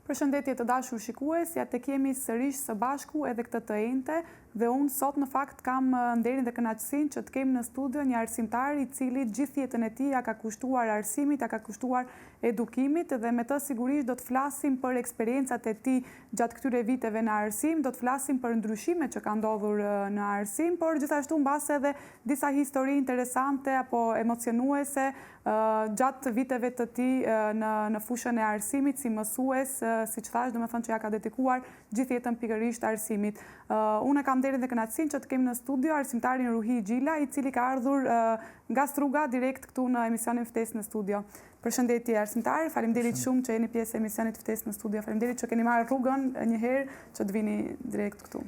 Përshëndetje të dashur shikues, ja tek jemi sërish së bashku edhe këtë të enjte dhe unë sot në fakt kam nderin dhe kënaqësinë që të kem në studio një arsimtar i cili gjithë jetën e tij ja ka kushtuar arsimit, ja ka kushtuar edukimit dhe me të sigurisht do të flasim për eksperiencat e tij gjatë këtyre viteve në arsim, do të flasim për ndryshimet që ka ndodhur në arsim, por gjithashtu mbas edhe disa histori interesante apo emocionuese gjatë viteve të tij në fushën e arsimit si mësues, siç thash, domethënë që ja ka dedikuar gjithë jetën pikërisht arsimit. Unë kam nderin dhe kënaqësinë që të kem në studio arsimtarin Ruhi Gjila, i cili ka ardhur nga Struga direkt këtu në emisionin Ftesë në studio. Përshëndetje arsimtar, faleminderit shumë që jeni pjesë e emisionit Ftesë në studio. Faleminderit që keni marrë rrugën një herë që të vini direkt këtu.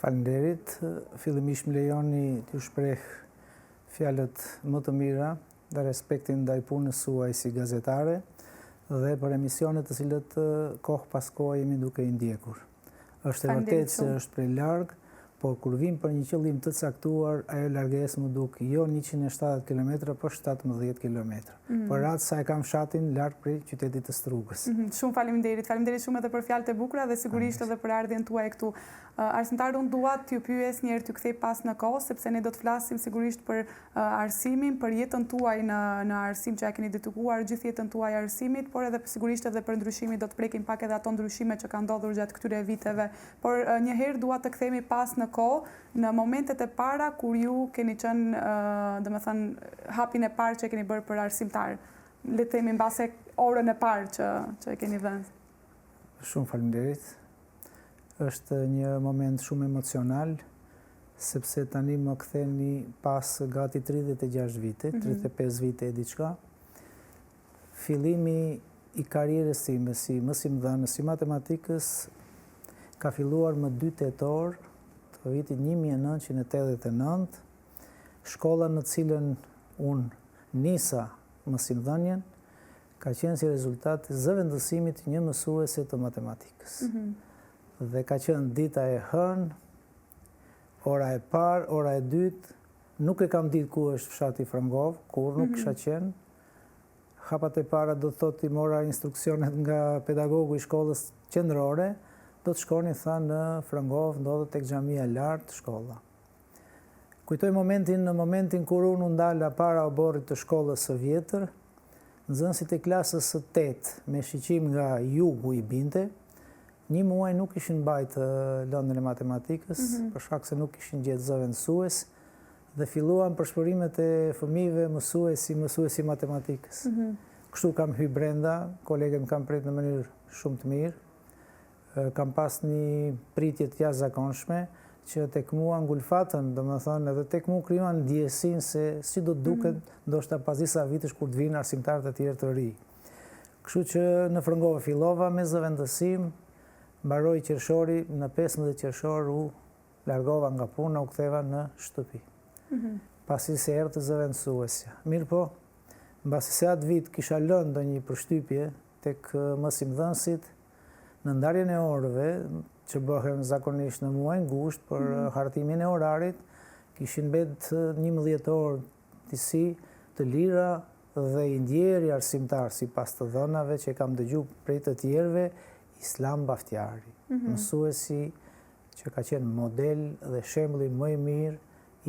Faleminderit. Fillimisht më lejoni t'ju shpreh fjalët më të mira dhe respektin ndaj punës suaj si gazetare dhe për emisionet të cilët kohë pas kohë jemi duke i ndjekur. Është e vërtetë se është prej larg, por kur vim për një qëllim të caktuar, ajo largesë më duk jo 170 km, por 17 km. Për atë sa e kam fshatin larg prej qytetit të Strugës. Shumë faleminderit. Faleminderit shumë edhe për fjalët e bukura dhe sigurisht edhe për ardhjen tuaj këtu. Arsimtar, unë dua t'ju pyes një herë t'ju kthej pas në kohë, sepse ne do të flasim sigurisht për arsimin, për jetën tuaj në arsim që ja keni dedikuar gjithë jetën tuaj arsimit, por edhe sigurisht edhe për ndryshimin do të prekim pak edhe ato ndryshime që kanë ndodhur gjatë këtyre viteve. Por një herë dua të kthehemi pas në kohë, në momentet e para kur ju keni qenë, domethënë hapin e parë që keni bërë për arsimtar. Le të themi mbase orën e parë që e keni dhënë. Shumë faleminderit. Është një moment shumë emocional, sepse tani më ktheni pas gati 36 vite, 35 vite e diçka. Fillimi i karrierës time si mësimdhënës si matematikës ka filluar më 2 tetor të vitit 1989. Shkolla në cilën unë nisa mësimdhënien ka qenë si rezultat zëvendësimit të një mësuese të matematikës. Dhe ka qenë dita e hënë, ora e parë, ora e dytë, nuk e kam ditë ku është fshati Frangov, kur nuk kisha qenë. Hapat e para do të thotë i mora instruksionet nga pedagogu i shkollës qendrore, do të shkoni, tha, në Frangov, ndodhet tek xhamia lart shkolla. Kujtoj në momentin kur unë ndala para oborrit të shkollës së vjetër, nxënësit e klasës së 8 me shiqim nga jugu i binte, një muaj nuk ishin mbajtë lëndën e matematikës, për shkak se nuk ishin gjetë zëvendësues, dhe filluan përshpërimet e fëmijëve mësuesi matematikës. Kështu kam hyrë brenda, kolegët më kanë pritur në mënyrë shumë të mirë. Kam pas një pritje të jashtëzakonshme që tek mua ngulfatën, domethënë edhe tek mua krijuan ndjesinë se si do të duket ndoshta pas disa vitesh kur të vinë arsimtarë të tjerë të ri. Kështu që në Frangov fillova me zëvendësim, mbaroi qershori, në 15 qershor u largova nga puna, u ktheva në shtëpi. Pasi se erdhi zëvendësuesja. Mirë po, mbasi se atë vit kisha lënë ndonjë përshtypje tek mësimdhënësit, në ndarjen e orëve, që bëhen zakonisht në muaj ngusht për hartimin e orarit, kishin mbet 11 orë disi të lira dhe i ndjeri arsimtar sipas të dhënave që kam dëgjuar prej të tjerëve, Islam Baftjari, mësuesi që ka qenë model dhe shembulli më i mirë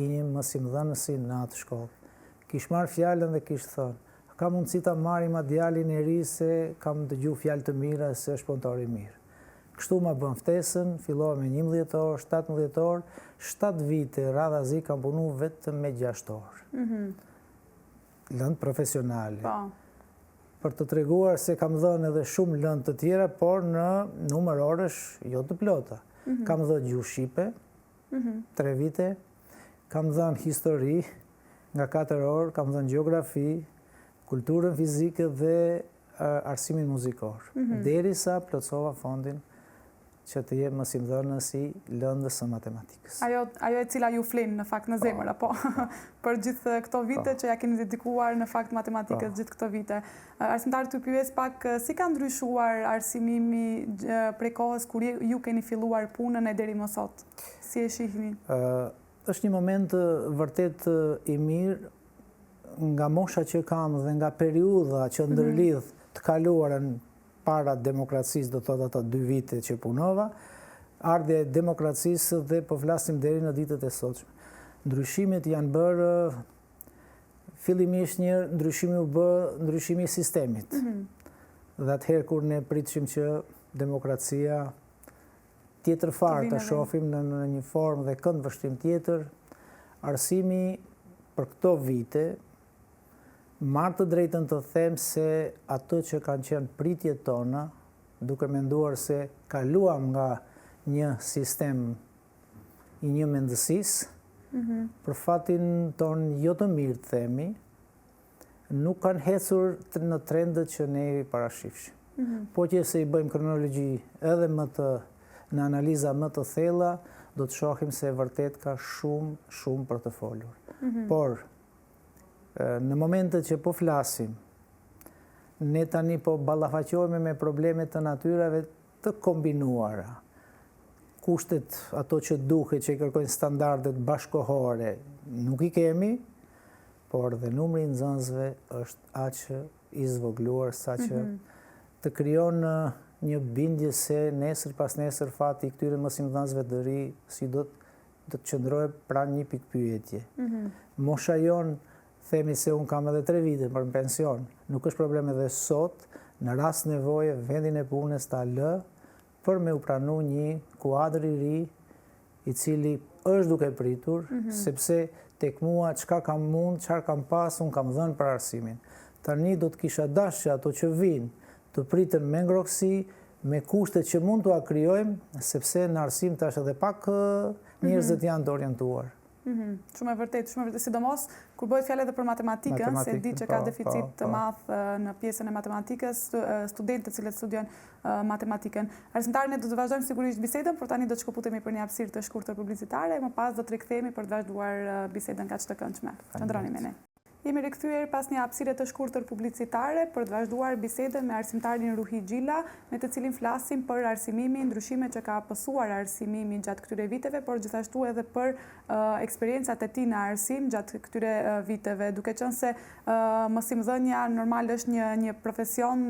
i një mësimdhënësi në atë shkollë. Kish marrë fjalën dhe kish thënë, ka mundësi ta marrim atë djalin e ri se kam dëgjuar fjalë të mira se është punëtor i mirë. Kështu ma bën ftesën, fillova me 11 orë, 17 orë, 7 vite radhazi kam punu vetëm me 6 orë. Lëndë profesionale. Për të treguar se kam dhënë edhe shumë lëndë të tjera, por në numër orësh jo të plota. Kam dhënë gjuhë shqipe, 3 vite, kam dhënë histori nga 4 orë, kam dhënë gjeografi, kulturën fizike dhe arsimin muzikor. Derisa plotësova fondin që të jem mësimdhënës i lëndës së matematikës. Ajo e cila ju flenë në fakt në zemër, apo? Për gjithë këto vite që ja keni dedikuar në fakt matematikës gjithë këto vite. Arsimtar, të pyes pak, si ka ndryshuar arsimimi prej kohës kur ju keni filluar punën e deri më sot? Si e shihni? Është një moment vërtet i mirë nga mosha që kam dhe nga periudha që ndërlidh të kaluarën para demokracisë, do thotë ato 2 vite që punova, ardhja e demokracisë dhe po flasim deri në ditët e sotshme. Ndryshimet janë bërë fillimisht ndryshimi u bë ndryshimi i sistemit. Dhe atëherë kur ne pritshim që demokracia tjetër farë të shohim në një formë dhe këndvështrim tjetër, arsimi për këto vite marr të drejtën të them se ato që kanë qenë pritjet tona, duke menduar se kaluam nga një sistem i një mendësisë, për fatin ton jo të mirë të themi, nuk kanë hecur në trendet që ne i parashifshim. Po që se i bëjmë kronologji edhe në analiza më të thella, do të shohim se vërtet ka shumë për të folur. Por, në momentet që po flasim, ne tani po ballafaqohemi me problemet të natyrave të kombinuara. Kushtet ato që duhet që i kërkojnë standardet bashkohore nuk i kemi, por dhe numri i nxënësve është aq i zvogluar sa që të krijon një bindje se nesër pas nesër fati i këtyre mësimdhënësve të ri si do të qëndrohet pranë një pikpyetje. Mosha jon, themi se unë kam edhe 3 vite për pension, nuk është problem edhe sot, në rast nevoje vendin e punës ta lë për me u pranu një kuadër i ri i cili është duke pritur, sepse tek mua çka kam mund, çfarë kam pas, unë kam dhënë për arsimin. Tani do të kisha dashur ato që vinë të pritën me ngrohtësi, me kushtet që mund t'ua krijojmë, sepse në arsim tash edhe pak njerëzit janë të orientuar. Shumë e vërtetë, sidomos kur bëhet fjalë edhe për matematikën, se di që ka deficit të madh në pjesën e matematikës, studentët të cilët studiojnë matematikën. Arsimtarë, ne do të vazhdojmë sigurisht bisedën, por tani do të shkëputemi për një hapësirë të shkurtër publicitare, më pas do të rikthehemi për të vazhduar bisedën kaq të këndshme. Qëndroni me ne. Jemi rikthyer pas një hapësire të shkurtër publicitare për të vazhduar bisedën me arsimtarin Ruhi Gjilla, me të cilin flasim për arsimimin, ndryshimet që ka pësuar arsimimi gjatë këtyre viteve, por gjithashtu edhe për eksperiencat e tij në arsim gjatë këtyre viteve, duke qenë se mësimdhënia normal është një profesion,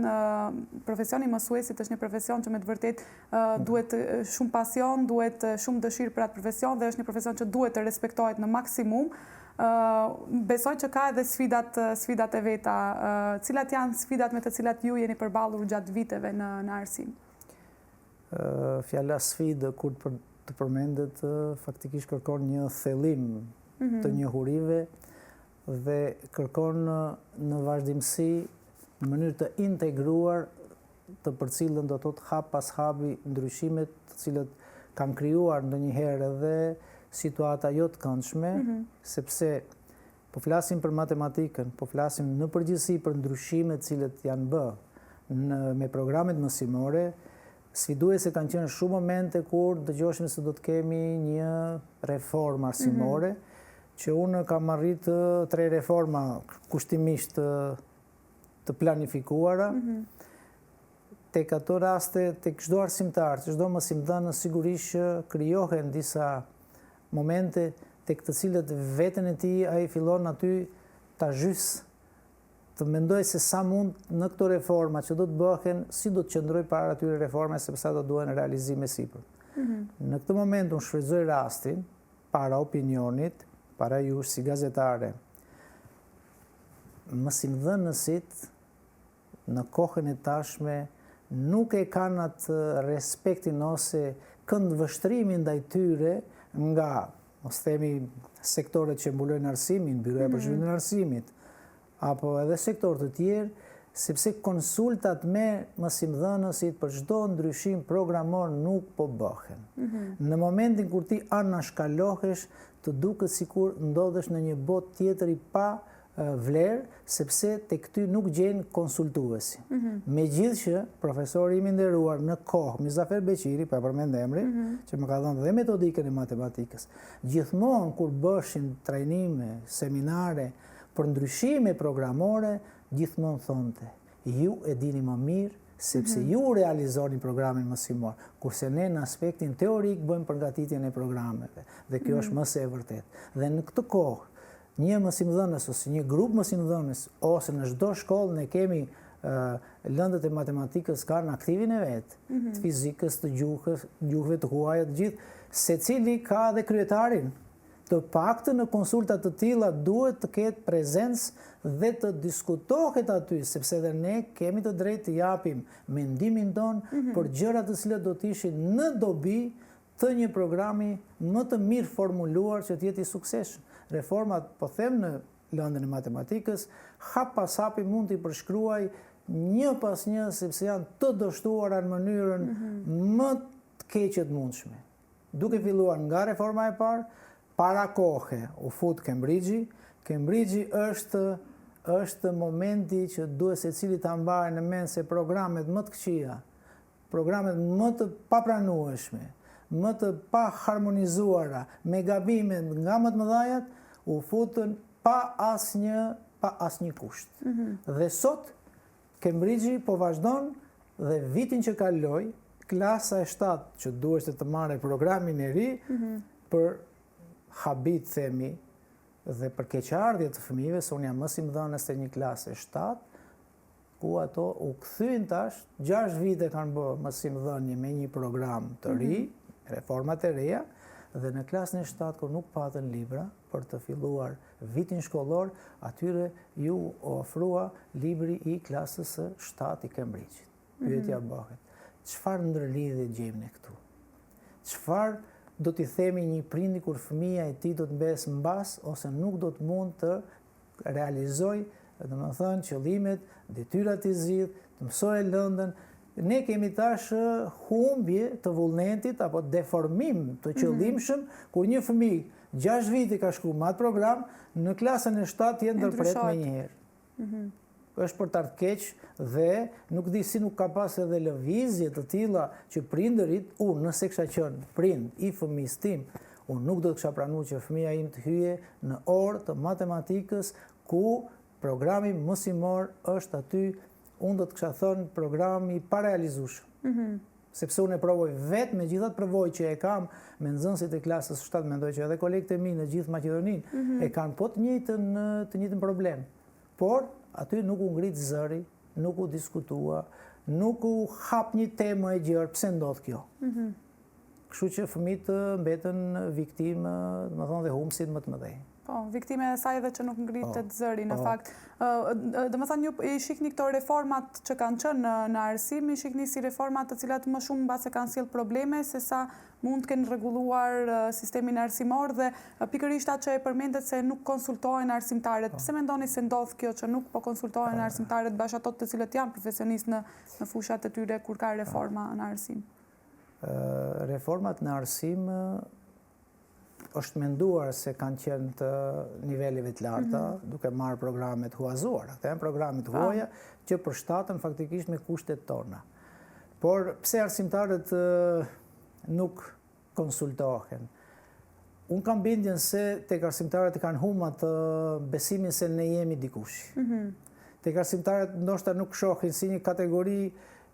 profesioni mësuesit është një profesion që me të vërtetë duhet shumë pasion, duhet shumë dëshirë për atë profesion dhe është një profesion që duhet të respektohet në maksimum. Besoj që ka edhe sfidat e veta. Cilat janë sfidat me të cilat ju jeni përballur gjatë viteve në arsim? Fjala sfidë kur të përmendet faktikisht kërkon një thellim të njohurive dhe kërkon në vazhdimsi në mënyrë të integruar të përcjellën do të thotë hap pas hapi ndryshimet të cilët kanë krijuar ndonjëherë edhe situata jo të këndshme, sepse po flasim për matematikën, po flasim në përgjithësi për ndryshimet cilët janë bë me programet mësimore, sfiduese kanë qenë shumë momente kur dëgjoshim se do të kemi një reformë arsimore, që unë kam arrit 3 reforma kushtimisht të planifikuara. Tek ato raste, tek çdo arsimtar, çdo mësimdhënës sigurisht që krijohen disa momente tek të cilët veten e tij ai fillon aty ta zhys, të mendoj se sa mund në këto reforma që do të bëhen, si do të qëndroj para atyre reforma sepse ato duhen realizime sipër. Në këtë moment unë shfrytëzoj rastin para opinionit, para jush si gazetare. Mësimdhënësit në kohën e tashme nuk e kanë atë respektin ose këndvështrimin ndaj tyre nga, mos themi, sektorët që mbulojnë arsimin, byroja për zhvillimin e arsimit, apo edhe sektorë të tjerë, sepse konsultat me mësimdhënësit për çdo ndryshim programor nuk po bëhen. Në momentin kur ti anashkalohesh, të duket sikur ndodhesh në një botë tjetër i pa vlerë, sepse tek ty nuk gjen konsultuesi. Megjithë që profesori im i nderuar në kohë, Mizafer Beqiri, pa përmend emrin, që më ka dhënë dhe metodikën e matematikës, gjithmonë kur bëshin trajnime, seminare për ndryshime programore, gjithmonë thonte, ju e dini më mirë, sepse ju realizoni programin mësimor, kurse ne në aspektin teorik bëjmë përgatitjen e programeve, dhe kjo është më se e vërtet. Dhe në këtë kohë, një mësimdhënës ose një grup mësimdhënës ose në çdo shkollë ne kemi lëndët e matematikës kanë aktivin e vetë, të fizikës, të gjuhëve, të huaja, të gjithë, se cili ka dhe kryetarin. Të paktën në konsultat të tilla duhet të ketë prezencë dhe të diskutohet aty, sepse dhe ne kemi të drejtë të japim mendimin tonë për gjërat të cilat do të ishin në dobi të një programi më të mirë formuluar që të jetë i suksesshëm. Reformat, po them në lëndën e matematikës, hap pas hapi mund t'i përshkruaj një pas një, sepse janë të dështuara në mënyrën më të keqe të mundshme. Duke filluar nga reforma e parë, para kohe u fut Cambridge-i. Cambridge-i është momenti që duhet secili ta mbajë në mend se programet më të këqija, programet më të papranueshme, më të pa harmonizuara, me gabime nga më të mëdhajat, u futën pa asnjë kusht. Dhe sot Cambridge-i po vazhdon dhe vitin që kaloi, klasa e 7 që duhet të marrë programin e ri për habit, themi, dhe për keqardhje të fëmijëve, se unë jam më simdhënës të një klase 7, ku ato u kthyen tash, 6 vite kanë bërë më simdhënje me një program të ri, reformat e reja, dhe në klasën e 7, kur nuk patën libra për të filluar vitin shkollor, atyre ju ofrua libri i klasës së 7 i Cambridge-it. Pyetja bëhet, çfarë ndërlidhje gjejmë ne këtu? Çfarë do t'i themi një prindi kur fëmia e tij do të mbes mbas ose nuk do të mund të realizoj, domethënë, qëllimet, detyrat i zgjidh, të mësojë lëndën. Ne kemi tash humbje të vullnetit apo deformim të qëllimshëm kur një fëmijë 6 vite ka shkuar me atë program, në klasën e 7 jetë ndërpret me njëherë. Është për t'ardhur keq dhe nuk di si nuk ka pas edhe lëvizje të tilla që prindërit, unë nëse kisha qenë prind i fëmijës tim, unë nuk do të kisha pranuar që fëmia im të hyje në orë të matematikës ku programi mësimor është aty, unë do të kisha thënë programi pa realizueshëm. Sepse unë e provoj vetë me gjithat provoj që e kam me nxënësit e klasës 7, mendoj që edhe kolegët e mi në gjithë Maqedoninë e kanë po të njëjtën problem. Por aty nuk u ngrit zëri, nuk u diskutua, nuk u hap një temë e gjerë, pse ndodh kjo. Kështu që fëmijët mbeten viktimë, domethënë, dhe humbësit më të mëdhenj. Po, viktime e saj dhe që nuk ngritet zëri, në fakt. Domethënë, ju i shihni këto reformat që kanë qenë në arsim, i shihni si reformat të cilat më shumë mbase kanë sjellë probleme, se sa mund të kenë rregulluar sistemin arsimor dhe pikërisht atë që e përmendet se nuk konsultohen arsimtarët. Pse mendoni se ndodh kjo që nuk po konsultohen arsimtarët bashkë ato të cilët janë profesionistë në fushat e tyre kur ka reforma në arsim? Reformat në arsim është menduar se kanë qenë të nivelive të larta, duke marrë programet huazuara. Këto janë programet huaja që përshtaten faktikisht me kushtet tona. Por pse arsimtarët nuk konsultohen? Unë kam bindjen se tek arsimtarët kanë humbur atë besimin se ne jemi dikush. Tek arsimtarët ndoshta nuk shohin si një kategori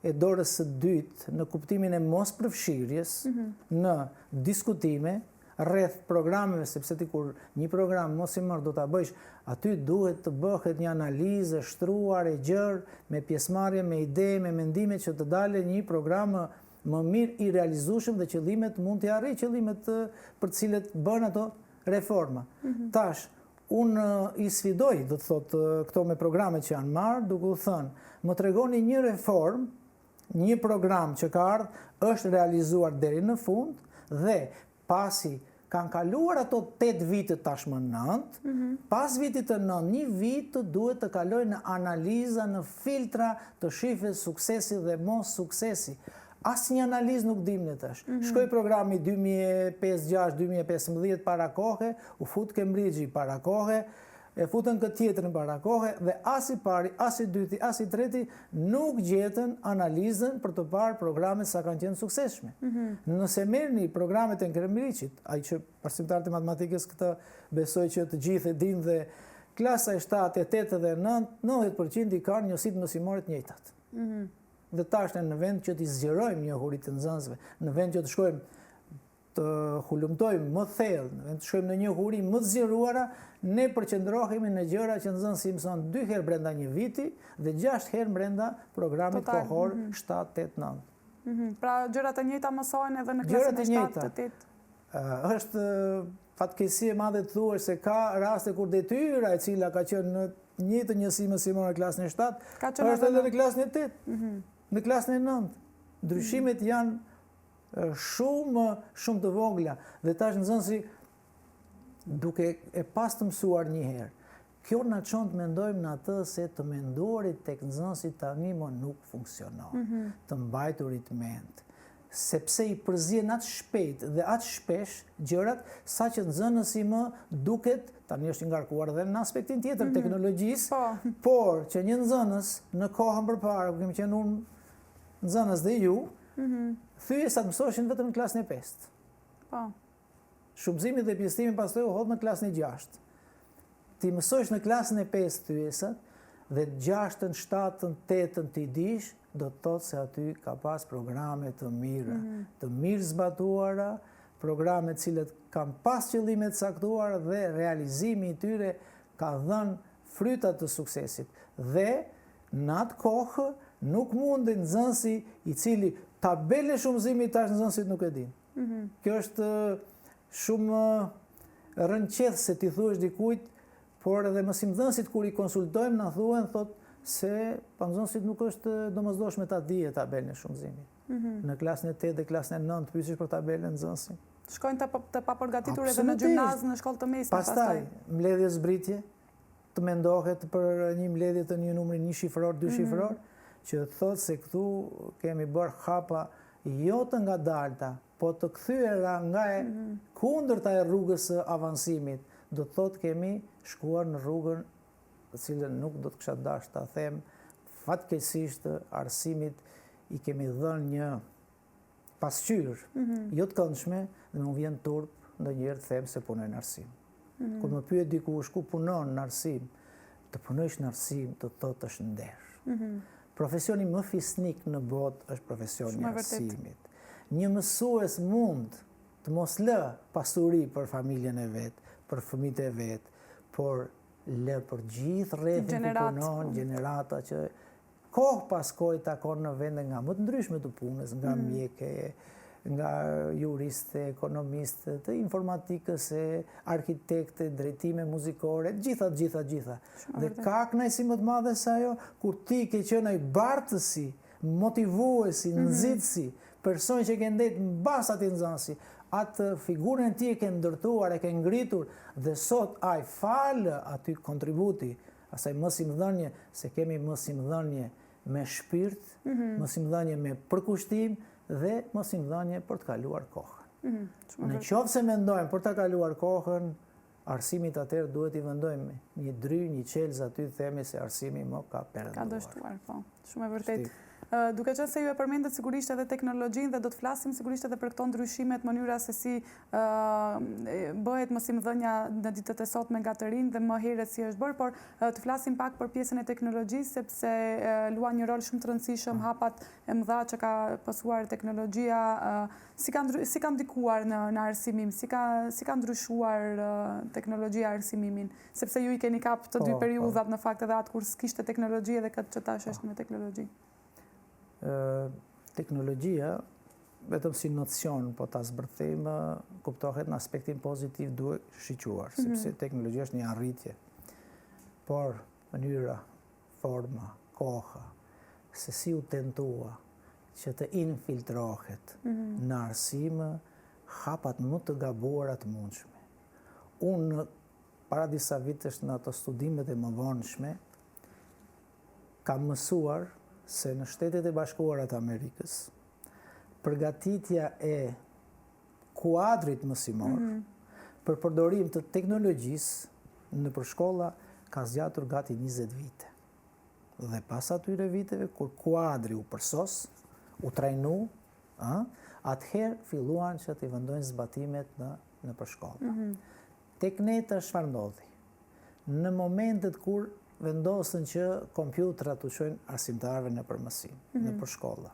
e dorës së dytë në kuptimin e mos përfshirjes në diskutime rreth programeve, sepse ti kur një program mësimor do ta bësh, aty duhet të bëhet një analizë e shtruar e gjerë, me pjesëmarrje, me ide, me mendime që të dalë një program më mirë i realizueshëm dhe qëllimet mund të arrijë, qëllimet për të cilët bën ato reforma. Tash, unë i sfidoj, do të thotë, këto me programet që janë marrë, duke u thënë, më tregoni një reformë, një program që ka ardhur, është realizuar deri në fund dhe pasi kanë kaluar ato 8 vite tashmë 9, pas vitit të 9, një vit duhet të kaloj në analiza, në filtra të shifës suksesi dhe mos suksesi. Asnjë analizë nuk dim ne tash. Shkoi programi 2005-2015 para kohe, u fut Cambridge para kohe, e futën këtë tjetër para kohe dhe as i pari, as i dyti, as i treti nuk gjetën analizën për të parë programet sa kanë qenë suksesshme. Nëse merrni programet e Cambridge-it, ai që arsimtarët e matematikës këtë besoj që të gjithë e dinë dhe klasa e 7, e 8 dhe 9, 90% i kanë njësitë mësimore të njëjtat. Dhe tash në vend që t'i zgjerojmë njohuritë të nxënësve, në vend që të shkojmë të hulumtojmë më thellë, të shkojmë në një huri më të zgjeruara, ne përqendrohemi në gjëra që nxënësi mëson 2 herë brenda një viti dhe 6 herë brenda programit kohor 7-8-9. Pra gjërat e njëjta mësohen edhe në klasën e 7-8. Është fatkeqësi e madhe të thuash se ka raste kur detyra e cila ka qenë në njëjtë njësi mësimore në klasën e 7, është edhe në klasën e 8, në klasën e 9. Ndryshimet janë shumë të vogla dhe tash nxënësi duke e pas të mësuar një herë. Kjo na çon të mendojmë në atë se të menduarit tek nxënësi tani më nuk funksionon, të mbajturit mend, sepse i përzien atë shpejt dhe atë shpesh gjërat sa që nxënësi më duket, tani është ngarkuar edhe në aspektin tjetër teknologjisë, por që një nxënës në kohën përpara, kemi qenë unë nxënës dhe ju, thyesat mësoshin vetëm në klasën e 5. Shumëzimi dhe pjesëtimi pastaj u hodh në klasën e 6. Ti mësosh në klasën e 5 thyesat dhe 6-ën, 7-ën, 8-ën ti dish, do të thotë se aty ka pas programe të mira, të mirë zbatuara, programe të cilët kanë pas qëllime të caktuara dhe realizimi i tyre ka dhënë frytat të suksesit. Dhe në atë kohë nuk mundin nxënësi i cili tabele shumëzimi tash nxënësit nuk e din. Kjo është shumë rënqeth se ti thuash dikujt, por edhe mësimdhënësit kur i konsultojmë na thuhen thotë se pa nxënësit nuk është domosdoshme ta dije tabelën e shumëzimit. Në klasën e 8 dhe klasën e 9 pyesësh për tabelën nxënësin. Shkojnë të papërgatitur edhe në gjimnaz, në shkollë të mesme pastaj. Mbledhje zbritje, të mendohet për një mbledhje të një numri 1 shifror, 2 shifror, që thotë se këtu kemi bërë hapa jo të ngadalta, po të kthyera nga e kundërta e rrugës së avansimit. Do të thotë kemi shkuar në rrugën të cilën nuk do të kisha dashur ta them, fatkeqësisht arsimit i kemi dhënë një pasqyrë jo të këndshme dhe më vjen turp ndonjëherë të them se punoj në arsim. Kur më pyet dikush ku punon në arsim, të punojsh në arsim do të thotë është nder. Profesioni më fisnik në botë është profesioni i arsimit. Një mësues mund të mos lë pasuri për familjen e vet, për fëmijët e vet, por lë për gjithë rrethin ku punon, gjenerata që kohë pas kohë takon në vende nga më të ndryshme të punës, nga mjekë, nga juriste, ekonomiste, të informatikës, arkitekte, drejtime muzikore, gjitha. Dhe ka kënaqësi më të madhe se ajo kur ti ke qenë ai bartësi, motivuesi, nxitësi, person që ke ndetë mbas atij nxënësi, atë figurën e tij e ke ndërtuar, e ke ngritur dhe sot ai falë aty kontributi, asaj mësimdhënie, se kemi mësimdhënie me shpirt, mësimdhënie me përkushtim dhe mësimdhënie për të kaluar kohën. Në qoftë se mendojmë për të kaluar kohën, arsimit atëherë duhet i vendojmë një dry, një qelz aty, themi se arsimi më ka perënduar. Ka dështuar, po. Shumë e vërtetë. Duke qenë se ju e përmendet sigurisht edhe teknologjinë dhe do të flasim sigurisht edhe për këto ndryshimet, mënyra se si bëhet mësimdhënia në ditët e sotme nga të rinj dhe më herët si është bërë, por të flasim pak për pjesën e teknologjisë sepse luan një rol shumë të rëndësishëm hapat e mëdha që ka pasur teknologjia, si ka ndikuar në arsimim, si ka ndryshuar teknologjia arsimimin, sepse ju i keni kap të dy periudhat në fakt edhe atë kur s'kishte teknologji dhe këtë që tash është me teknologji. Teknologjia, vetëm si nocion, po ta zbërthejmë, kuptohet në aspektin pozitiv duhet shiquar, sepse teknologjia është një arritje. Por, mënyra, forma, koha, se si u tentua që të infiltrohet në arsim, hapat më të gabuara të mundshme. Unë, para disa vitesh në ato studimet e mëvonshme, kam mësuar se në Shtetet e Bashkuara të Amerikës, përgatitja e kuadrit mësimor për përdorim të teknologjisë në përshkolla ka zgjatur gati 20 vite. Dhe pas atyre viteve, kur kuadri u përsos, u trajnu, atëherë filluan që t'i vendojnë zbatimet në përshkolla. Tek ne çfarë ndodhi? Në momentet kur vendosën që kompjutrat u çojnë arsimtarëve në përmësim, në përshkolla.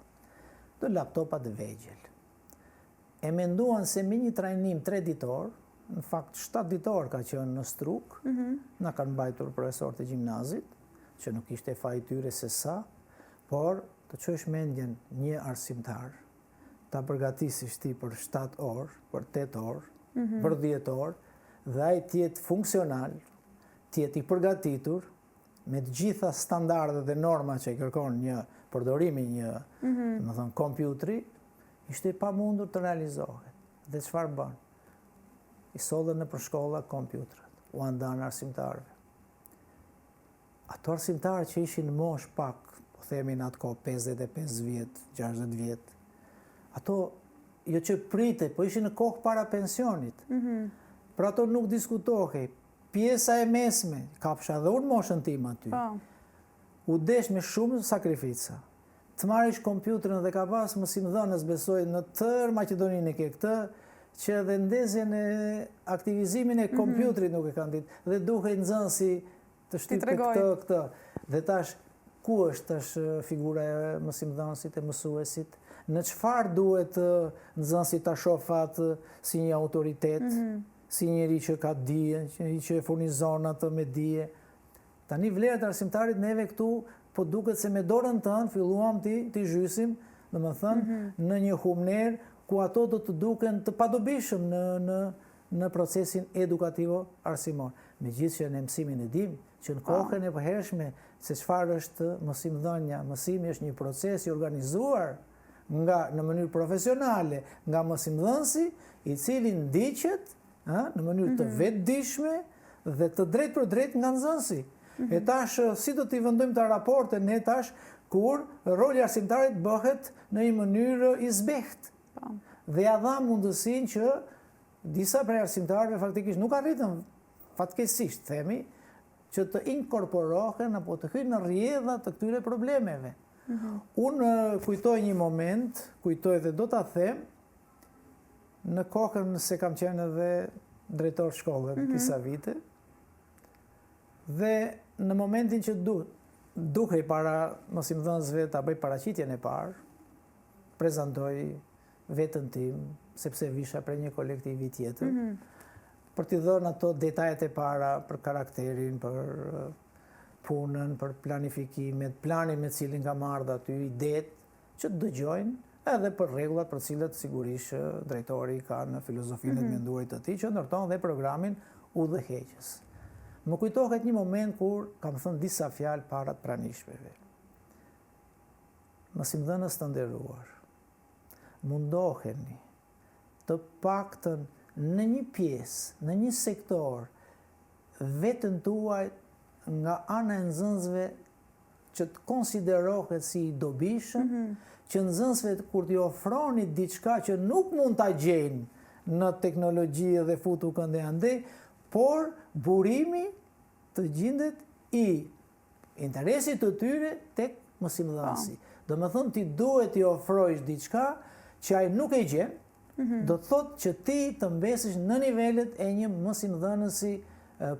Do laptopat e vegjël. e menduan se me një trajnim 3 ditor, në fakt 7 ditor ka qenë në Struk, na kanë mbajtur profesor të gjimnazit, që nuk ishte faj tyre se sa, por të qësh mendjen një arsimtar, ta përgatisisht ti për 7 orë, për 8 orë, për 10 orë, dhe ai tjetë funksional, tjetë i përgatitur, me të gjitha standardet dhe norma që i kërkon një përdorimi një, më thënë, kompjutri, ishte pa mundur të realizohet. Dhe çfarë bën? I sollën në përshkolla kompjutrat, u andan arsimtarëve. Ato arsimtarë që ishin mosh pak, po themi në atë kohë 55 vjet, 60 vjet, ato jo që prite, po ishin në kohë para pensionit. Për ato nuk diskutohej. Pjesa e mesme, kapsha dhe unë moshën tim aty, u desh me shumë sakrifica. Të marrish kompjuterin dhe ka pas mësimdhënës besoj në tërë Maqedoninë ke këtë, që edhe ndezjen e aktivizimin e kompjuterit nuk e kanë ditë, dhe duhej nxënësi të shtypë këtë. Dhe tash, ku është tash figura e mësimdhënësit, e mësuesit? Në çfarë duhet nxënësi ta shoh atë si një autoritet, si njëri që ka dije, njëri që e furnizon atë me dije? Tani vlerat e arsimtarit neve këtu, po duket se me dorën tënë filluam ti zhysim, domethënë në një humner ku ato do të duken të padobishëm në procesin edukativo arsimor. Megjithëse që në mësimin e dim që në kohën e përhershme se çfarë është mësimdhënia, mësimi është një proces i organizuar në mënyrë profesionale nga mësimdhënësi, i cili ndiqet në mënyrë të vetëdijshme dhe të drejtë për drejtë nga nxënësi. E tash, si do t'i vendojmë të raporte ne tash, kur roli arsimtarit bëhet në një mënyrë i zbeht. Dhe ja dha mundësin që disa prej arsimtarëve faktikisht nuk arritën fatkeqësisht, themi, që të inkorporohen apo të hyjnë në rrjedha të këtyre problemeve. Unë kujtoj një moment, kujtoj dhe do t'a them, në kohën se kam qenë edhe drejtor shkollë disa vite, dhe në momentin që duhej para mësimdhënësve ta bëj paraqitjen e parë, prezantoj veten tim, sepse visha për një kolektivi tjetër, për t'i dhënë ato detajet e para për karakterin, për punën, për planifikimet, planin me cilin ka marrë aty, idetë që të dëgjojnë, edhe për rregullat për cilët sigurisht drejtori ka në filozofinë e menduarit të tij, që ndërton dhe programin udhëheqës. Më kujtohet një moment kur kam thënë disa fjalë para të pranishmeve. Mësimdhënës të nderuar, mundoheni të paktën në një pjesë, në një sektor, veten tuaj nga ana e nxënësve që të konsiderohet si i dobishëm, që nxënësve kur t'i ofroni diçka që nuk mund ta gjejnë në teknologji dhe futu kënde andej, por burimi të gjendet i interesit të tyre tek mësimdhënësi. Do me thënë ti duhet t'i ofrojsh diçka që ai nuk e gjen, do të thotë që ti të mbesesh në nivelet e një mësimdhënësi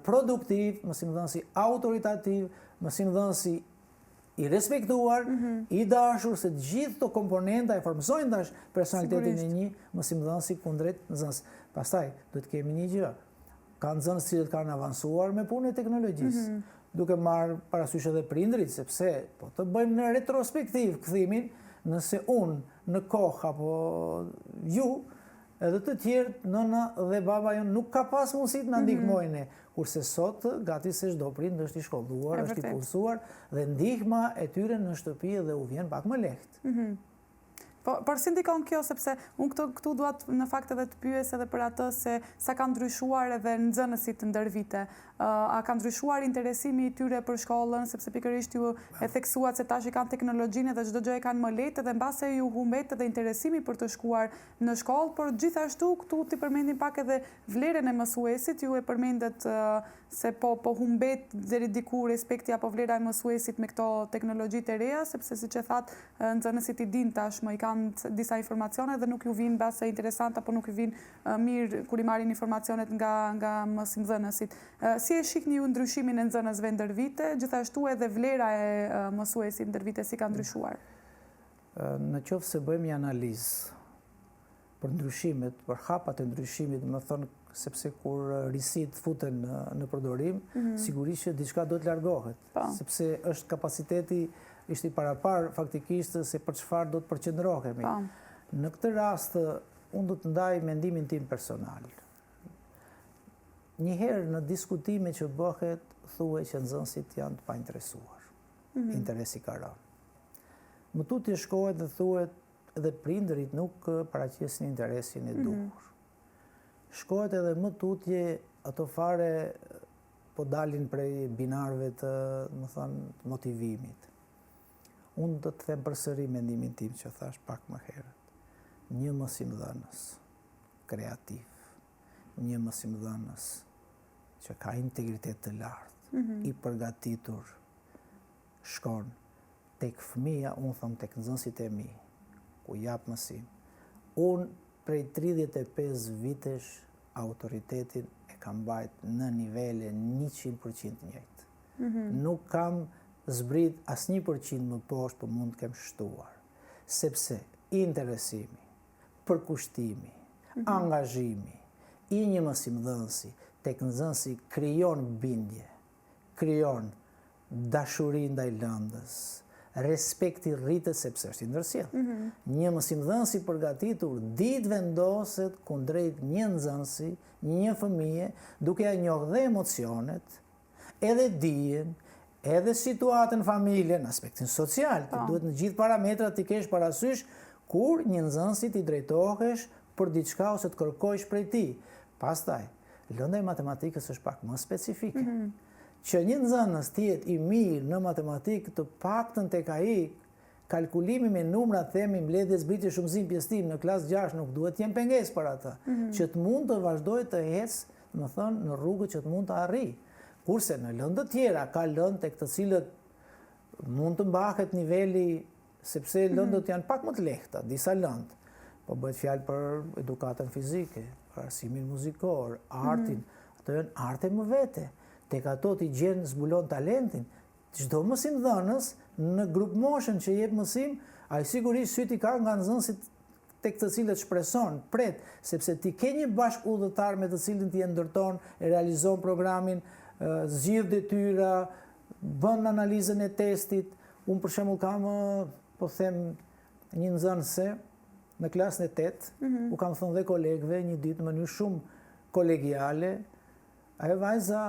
produktiv, mësimdhënësi autoritativ, mësimdhënësi i respektuar, i dashur, se të gjithë të komponenta e formësojnë dash personalitetin e një mësimdhënësi kundrejt nxënës. Pastaj, duhet kemi një gjë. Ka nxënës që kanë avancuar me punën e teknologjisë, duke marrë parasysh edhe prindrit, sepse po të bëjmë në retrospektiv kthimin, nëse unë në kohë apo ju, edhe të tjerë, nëna dhe baba jonë nuk ka pas mundësi të na ndihmojnë, kurse sot gati se çdo prind është i shkolluar, është i punësuar dhe ndihma e tyre në shtëpi dhe u vjen pak më lehtë. Por si ndikon kjo, sepse unë këtu duat në fakt edhe të pyes edhe për atë se sa ka ndryshuar edhe nxënësit ndër vite. A ka ndryshuar interesimi i tyre për shkollën, sepse pikërisht ju e theksuat se tash i kanë teknologjinë dhe çdo gjë e kanë më lehtë dhe mbase ju humbet edhe interesimi për të shkuar në shkollë, por gjithashtu këtu ti përmendim pak edhe vlerën e mësuesit, ju e përmendet se po humbet deri diku respekti apo vlera e mësuesit me këto teknologji të reja, sepse siç e thatë nxënësit i din tashmë i kanë disa informacione dhe nuk ju vinë base interesant apo nuk ju vinë mirë kur i marrin informacionet nga mësimdhënësit. Si e shihni ju ndryshimin e nxënësve ndër vite, gjithashtu edhe vlera e mësuesit ndër vite si ka ndryshuar? Në qoftë se bëjmë një analizë për ndryshimet, për hapat e ndryshimit, më thonë, sepse kur risit futen në përdorim, sigurisht që diçka do të largohet, sepse është kapaciteti, ishte i parapar faktikisht se për çfarë do të përqendrohemi. Në këtë rast, unë do të ndaj mendimin tim personal. Njëherë në diskutime që bëhet, thuaj që nxënësit janë të painteresuar. Interesi ka rënë. Më tutje shkohet dhe thuhet edhe prindërit nuk paraqesin interesin e duhur. Shkohet edhe më tutje ato fare po dalin prej binarëve të, më thënë, motivimit. Unë do të them përsëri mendimin tim që thash pak më herët. Një mësimdhënës kreativ, një mësimdhënës që ka integritet të lartë, i përgatitur, shkon tek fëmia, unë thëmë tek nxënësit e mi, ku jap mësim. Unë prej 35 vitesh autoritetin e kam bajt në nivele 100% njëjtë. Nuk kam zbrit as 1% më poshtë, për mund të kem shtuar. Sepse interesimi, përkushtimi, angazhimi, i një mësimdhënësi tek nxënësi krijon bindje, krijon dashuri ndaj lëndës, respekti rritet sepse është i ndërsjellë. Një mësimdhënës i përgatitur ditë vendoset kundrejt një nxënësi, një fëmije, duke ia njohur dhe emocionet, edhe dijen, edhe situatën familje, në aspektin social, të duhet në gjithë parametrat t'i kesh parasysh kur një nxënësi t'i drejtohesh për diçka ose të kërkojsh prej tij. Pastaj, lënda e matematikës është pak më specifike. Që një nxënës tjetë i mirë në matematikë, të paktën tek ai kalkulimi me numra, themi mbledhje zbritje shumësim pjesëtim në klasë 6 nuk duhet të jem pengesë për atë, që të mund të vazhdoj të ecë, më thënë, në rrugë që të mund të arrijë. Kurse në lëndë të tjera ka lëndë tek të cilët mund të mbahet niveli, sepse lëndët janë pak më të lehta, disa lëndë, po bëhet fjalë për edukatën fizike, për arsimin muzikor, artin, ato janë arte më vete. Tek ato t'i gjenë zbulon talentin, çdo mësimdhënës në grup moshën që jep mësim, ai sigurisht syti ka nga nxënësit tek të cilët shpreson, pret, sepse ti ke një bashkë udhëtar me të cilin ti e ndërton, e realizon programin, zgjidh detyra, bën analizën e testit. Unë për shembull kam, po them, një nxënëse në klasën e 8, u kam thënë dhe kolegëve një ditë në mënyrë shumë kolegiale, ajo vajza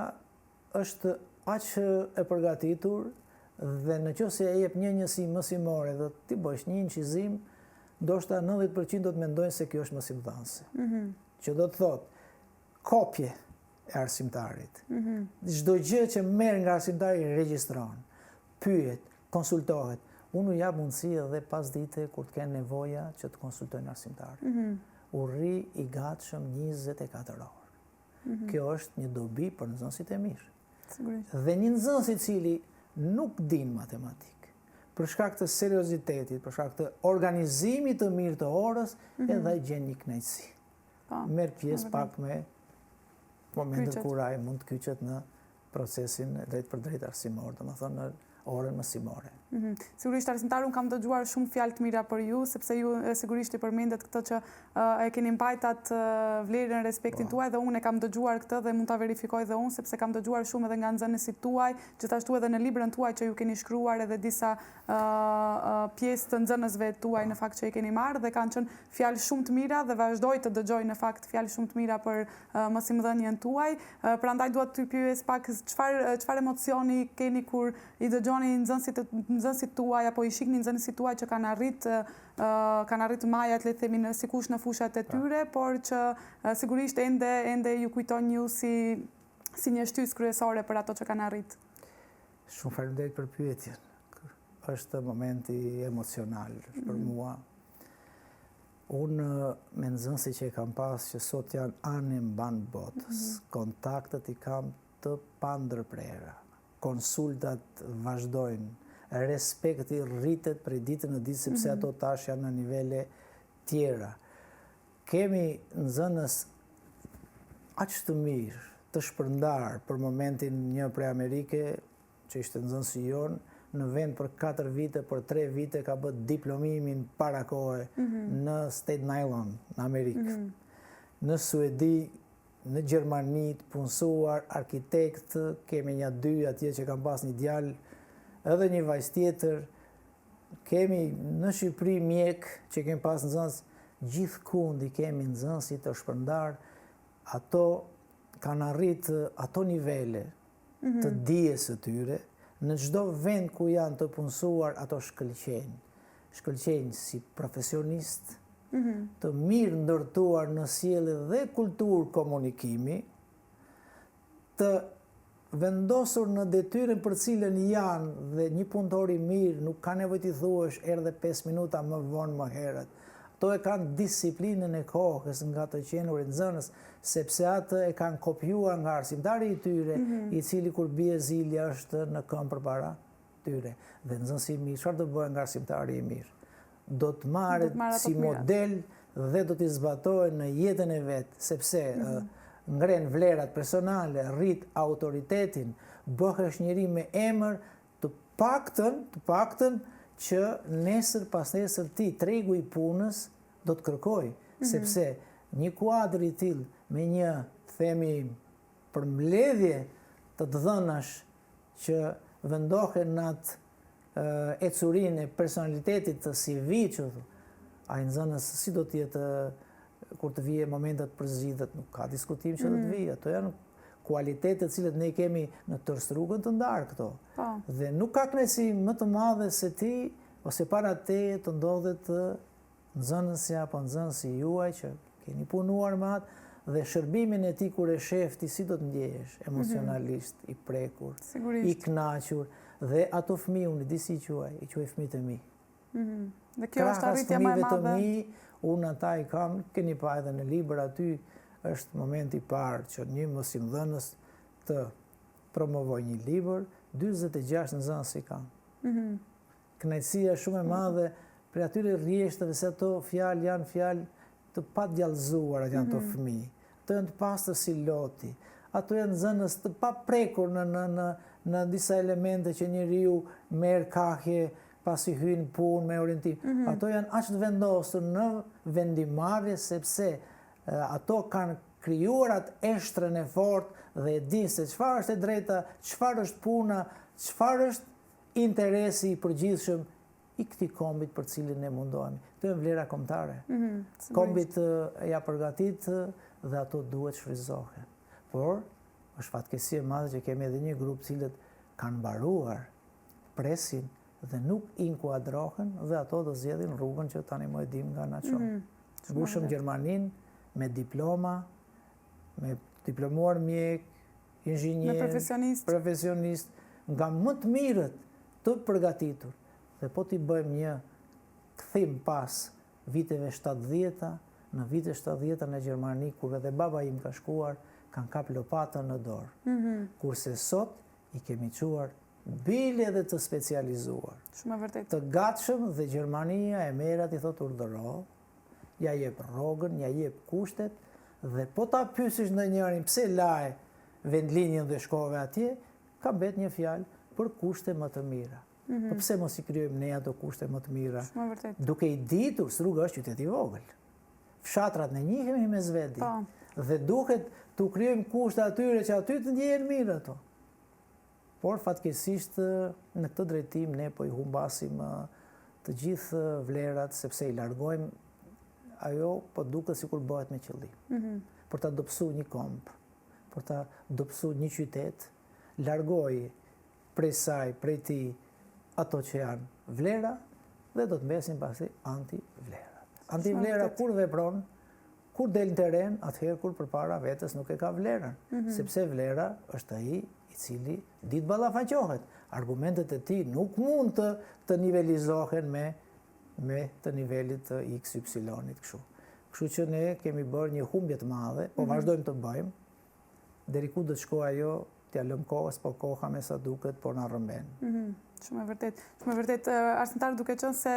është aq e përgatitur dhe në qoftë se e jep një njësi mësimore dhe ti bësh një incizim, ndoshta 90% do të mendojnë se kjo është mësimdhënëse. Që do të thotë kopje e arsimtarit. Çdo gjë që merr nga arsimtari regjistron, pyet, konsultohet. Unë u jap mundësi edhe pas dite kur të kenë nevoja që të konsultojnë arsimtarin. U rri i gatshëm 24 orë. Kjo është një dobi për nxënësit e mirë. Dhe një nxënës i cili nuk din matematikë, për shkak të seriozitetit, për shkak të organizimit të mirë të orës, edhe ai gjen një kënaqësi. Merr pjesë pak me momentet kur ai mund të kyçet në procesin drejt për drejt arsimor, domethënë në orën mësimore. Sigurisht arsimtar, unë kam dëgjuar shumë fjalë të mira për ju, sepse ju sigurisht i përmendet këtë që e keni mbajtat vlerën, respektin tuaj, dhe unë e kam dëgjuar këtë dhe mund ta verifikoj dhe unë, sepse kam dëgjuar shumë edhe nga nxënësit tuaj, gjithashtu edhe në librën tuaj që ju keni shkruar, edhe disa pjesë të nxënësve tuaj në fakt që i keni marrë, dhe kanë qenë fjalë shumë të mira dhe vazhdoj të dëgjoj në fakt fjalë shumë të mira për mësimdhënien tuaj. Prandaj dua t'ju pyes pak çfarë emocioni keni kur i dëgjoni nxënësit tuaj apo i shihni nxënësit tuaj që kanë arrit majat, le të themi, sikush në fushat e tyre, por që sigurisht ende ju kujton ju si një shtysë kryesore për ato që kanë arrit. Shumë faleminderit për pyetjen. Është momenti emocional për mua. Unë me nxënësit që e kam pas që sot janë anë mban botës, kontaktet i kam të pandërprera. Konsultat vazhdojnë, respekti rritet prej ditën në ditë, sepse ato tash janë në nivele tjera. Kemi nxënës aq të mirë, të shpërndar për momentin një prej Amerike, që ishte nxënësi jonë, në vend për 4 vite, për 3 vite ka bërë diplomimin para kohë në Staten Island, në Amerikë. Në Suedi, në Gjermani, të punësuar, arkitekt, kemi një 2 atje që kam pas një djalë, edhe një vajzë tjetër, kemi në Shqipëri mjek që kemi pas nxënës, gjithë kundi kemi nxënësit të shpërndar, ato kanë arritë ato nivele të dijes së tyre, në çdo vend ku janë të punësuar, ato shkëlqejnë. Shkëlqejnë si profesionist, të mirë ndërtuar në sjellje dhe kulturë komunikimi, të vendosur në detyrën për cilën janë dhe një punëtor i mirë nuk ka nevojë të thuash erdhe 5 minuta më vonë më herët. Ato e kanë disiplinën e kohës nga të qenurit nxënës, sepse atë e kanë kopjuar nga arsimtari i tyre, i cili kur bie zilja është në këmbë përpara tyre. Dhe nxënësi i mirë, çfarë do bëjë nga arsimtari i mirë? Do të marret si model dhe do t'i zbatojë në jetën e vet, sepse ngren vlerat personale, rrit autoritetin, bëhesh njeri me emër, të paktën që nesër pas nesër ti tregu i punës do të kërkoj, sepse një kuadër i tillë me një, themi, përmbledhje të të dhënash që vendohen në atë ecurinë e personalitetit të CV, që ai nxënës si do të jetë kur të vije momentet për zgjidhet, nuk ka diskutim që do të vijë, ato janë kualitetet të cilët ne kemi në tërës rrugën të ndarë këto. Dhe nuk ka kënaqësi më të madhe se ti, ose para te të ndodhet nxënësja apo nxënësi juaj që keni punuar me atë, dhe shërbimin e tij kur e shef ti si do të ndjehesh emocionalisht, i prekur, i kënaqur, dhe ato fëmijë unë di si i quaj fëmijët e mi. Dhe kjo është arritja më e madhe. Unë ata i kam, keni pa edhe në libër aty, është momenti i parë që një mësimdhënës të promovoj një libër, 46 nxënës i kam. Kënaqësia shumë e madhe për atyre rrjeshtëve, se ato fjalë janë fjalë të padjallëzuara janë ato fëmijë. Ato janë të pastër si loti. Ato janë nxënës të paprekur në disa elemente që njeriu merr kahje pasi hyn punë me orientim. Ato janë aq të vendosur në vendimarrje sepse ato kanë krijuar atë eshtrën e fortë dhe e dinë se çfarë është e drejta, çfarë është puna, çfarë është interesi i përgjithshëm i këtij kombit për cilin ne mundohemi. Këto janë vlera kombëtare. Kombit ja përgatit dhe ato duhet shfrytëzohen. Por është fatkeqësi e madhe që kemi edhe një grup cilët kanë mbaruar presin dhe nuk inkuadrohen dhe ato do zgjedhin rrugën që tani më e dim nga na çon. Mbushëm Gjermaninë me diploma, me diplomuar mjek, inxhinier, profesionist, nga më të mirët të përgatitur. Dhe po t'i bëjmë një kthim pas viteve 70-ta, në vitet 70-ta në Gjermani, kur edhe baba im ka shkuar, kanë kap lopatën në dorë. Kurse sot i kemi quar bile dhe të specializuar. Shumë e vërtet. Të gatshëm dhe Gjermania e merrat i thot urdhëro, ja jep rrogën, ja jep kushtet, dhe po ta pyesish ndonjërin pse laje vendlinjën dhe shkove atje, ka bet një fjalë për kushte më të mira. Po pse mos i krijojmë ne ato kushte më të mira? Shumë e vërtet. Duke i ditur se rruga është qytet i vogël. Fshatrat ne njihemi me zvedi. Dhe duhet t'u krijojmë kushte atyre që aty të ndjehen mirë ato. Por fatkeqësisht në këtë drejtim ne po i humbasim të gjithë vlerat sepse i largojmë ajo po duket sikur bëhet me qëllim. Për ta dobësuar një komb, për ta dobësuar një qytet, largoj prej saj, prej tij ato që janë vlera dhe do të mbesin pasi anti-vlera. Anti-vlera kur vepron, kur del në teren, atëherë kur përpara vetes nuk e ka vlerën, sepse vlera është ai i cili ditë ballafaqohet. Argumentet e tij nuk mund të nivelizohen me të nivelit të XY-it kështu. Kështu që ne kemi bërë një humbje të madhe, po vazhdojmë të bëjmë, deri ku do të shkojë ajo, t'ja lëm kohës, po koha me sa duket, po na rrëmben. Shumë e vërtet. Shumë e vërtet. Arsimtar, duke qenë se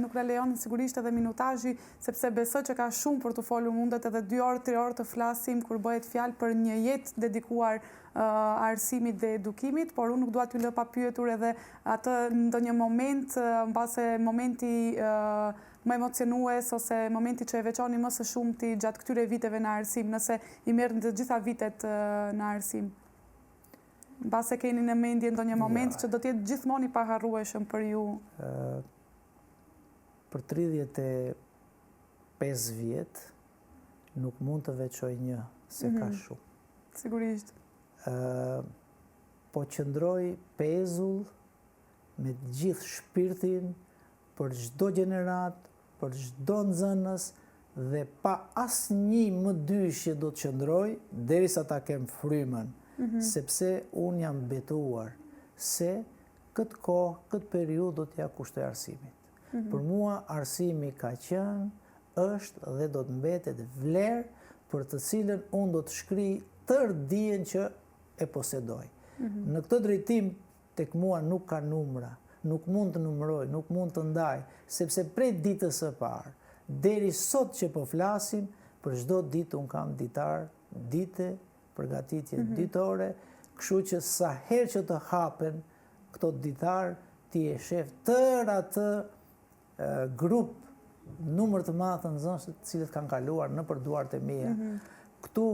nuk na lejon sigurisht edhe minutazhi, sepse besoj që ka shumë për të folur, mundet edhe 2 orë, 3 orë të flasim kur bëhet fjalë për një jetë dedikuar arsimit dhe edukimit, por unë nuk dua t'ju lë pa pyetur edhe atë ndonjë moment, mbase momenti më emocionues ose momenti që e veçoni më së shumti gjatë këtyre viteve në arsim, nëse i merrni të gjitha vitet në arsim. Mbase keni në mendje ndonjë moment që do t'jetë gjithmonë i paharrueshëm për ju? Për 35 vjet nuk mund të veçoj një, se ka shumë. Sigurisht. Po qëndroj pezull me gjithë shpirtin për çdo gjenerat, për çdo nxënës dhe pa asnjë më dyshje do të qëndroj derisa ta kem frymën. Sepse unë jam betuar se këtë kohë, këtë periudhë do t'ja kushtoj arsimit. Për mua arsimi ka qenë, është dhe do të mbetet vlerë për të cilën unë do të shkrij tërë dijen që e posedoj. Në këtë drejtim tek mua nuk ka numra, nuk mund të numëroj, nuk mund të ndaj, sepse prej ditës së parë deri sot që po flasim, për çdo ditë unë kam ditar, dite, përgatitje ditore, kështu që sa herë që të hapen këto ditar, ti e shef tërë atë grup, numër të madh të nxënësve të cilët kanë kaluar nëpër duart e mia. Këtu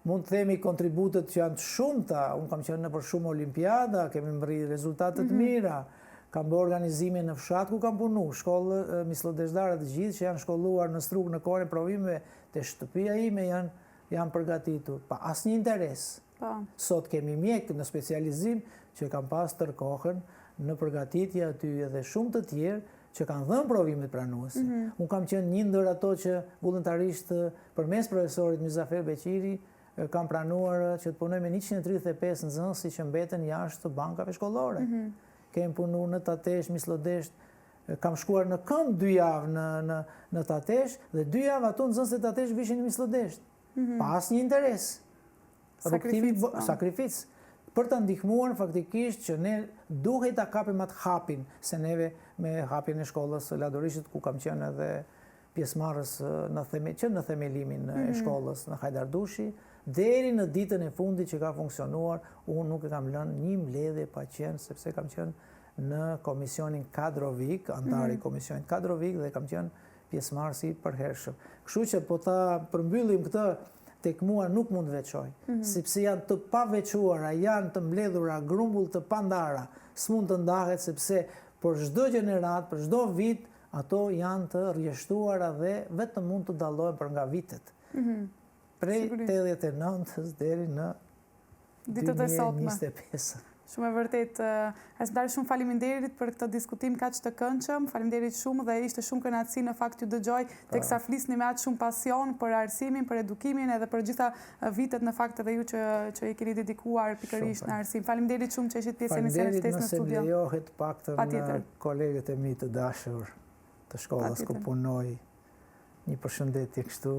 mund të themi kontributet që janë të shumta, unë kam qenë nëpër shumë olimpiada, kemi mbërrit rezultate të mira, kam bërë organizime në fshat ku kam punu, shkollë mislodeshtare të gjithë që janë shkolluar në struk në kohën e provimeve te shtëpia ime janë përgatitur, pa asnjë interes. Sot kemi mjek në specializim që kam pas tërë kohën në përgatitje aty edhe shumë të tjerë që kanë dhënë provimet pranuese. Unë kam qenë një ndër ato që vullnetarisht përmes profesorit Mizafer Beqiri kam pranuar që të punoj me 135 nxënësi që mbeten jashtë të bankave shkollore. Kem punu në Tatesh, Mislodesht, kam shkuar në këmbë 2 javë në Tatesh dhe 2 javë ato nxënësit e Tatesh vishin në Mislodesht. Pa asnjë interes. Sakrificë. Për të ndihmuar faktikisht që ne duhet ta kapim atë hapin, se neve me hapjen e shkollës së Ladorishit ku kam qenë edhe pjesëmarrës që në themelimin e shkollës në Hajdardushi, deri në ditën e fundit që ka funksionuar, unë nuk e kam lënë një mbledhje pa qenë, sepse kam qenë në komisionin kadrovik, antari komisionit kadrovik dhe kam qenë pjesëmarrës i përhershëm. Kështu që po ta përmbyllim këtë, tek mua nuk mund veçoj, sepse janë të paveçuara, janë të mbledhura, grumbull të pandara, s'mund të ndahet sepse për çdo gjenerat, për çdo vit, ato janë të rrjeshtuara dhe vetëm mund të dallohen për nga vitet. Prej 89-s deri në 2025. Shumë e vërtet. Arsimtar, shumë faleminderit për këtë diskutim kaq të këndshëm. Faleminderit shumë dhe ishte shumë kënaqësi në fakt t'ju dëgjoj teksa flisni me atë shumë pasion për arsimin, për edukimin edhe për gjitha vitet në fakt edhe ju që i keni dedikuar pikërisht në arsim. Faleminderit shumë që ishit pjesë e emisionit në studio. Faleminderit nëse lejohet paktën kolegët e mi të dashur të shkollës ku punoj. Një përshëndetje kështu.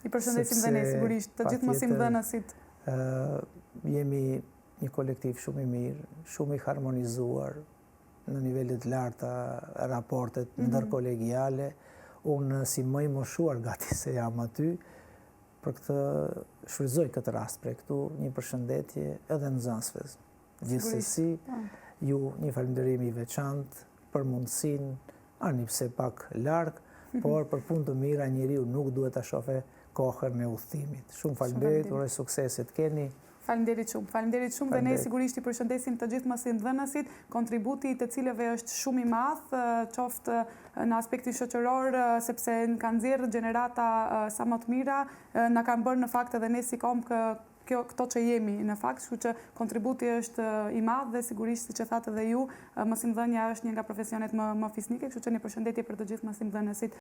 I përshëndesim dhe ne sigurisht të gjithë mësimdhënësit. Jemi një kolektiv shumë i mirë, shumë i harmonizuar në nivellet larta raportet ndërkolegiale. Unë si më i moshuar gati se jam aty, për këtë shfrytëzoj këtë rast për këtu një përshëndetje edhe nxënësve. Gjithsesi, ju një falënderim i veçantë për mundësinë, ani pse pak larg, por për punë të mira njeriu nuk duhet ta shohë kohën e udhëtimit. Shumë faleminderit, uroj sukseset keni. Faleminderit shumë dhe ne sigurisht i përshëndesim të gjithë mësimdhënësit, kontributi të cilëve është shumë i madh, qoftë në aspektin shoqëror, sepse kanë nxjerrë gjenerata sa më të mira, na kanë bërë në fakt edhe ne si kom këto që jemi në fakt, kështu që kontributi është i madh dhe sigurisht siç e thatë edhe ju, mësimdhënia është një nga profesionet më fisnike, kështu që një përshëndetje për të gjithë mësimdhënësit.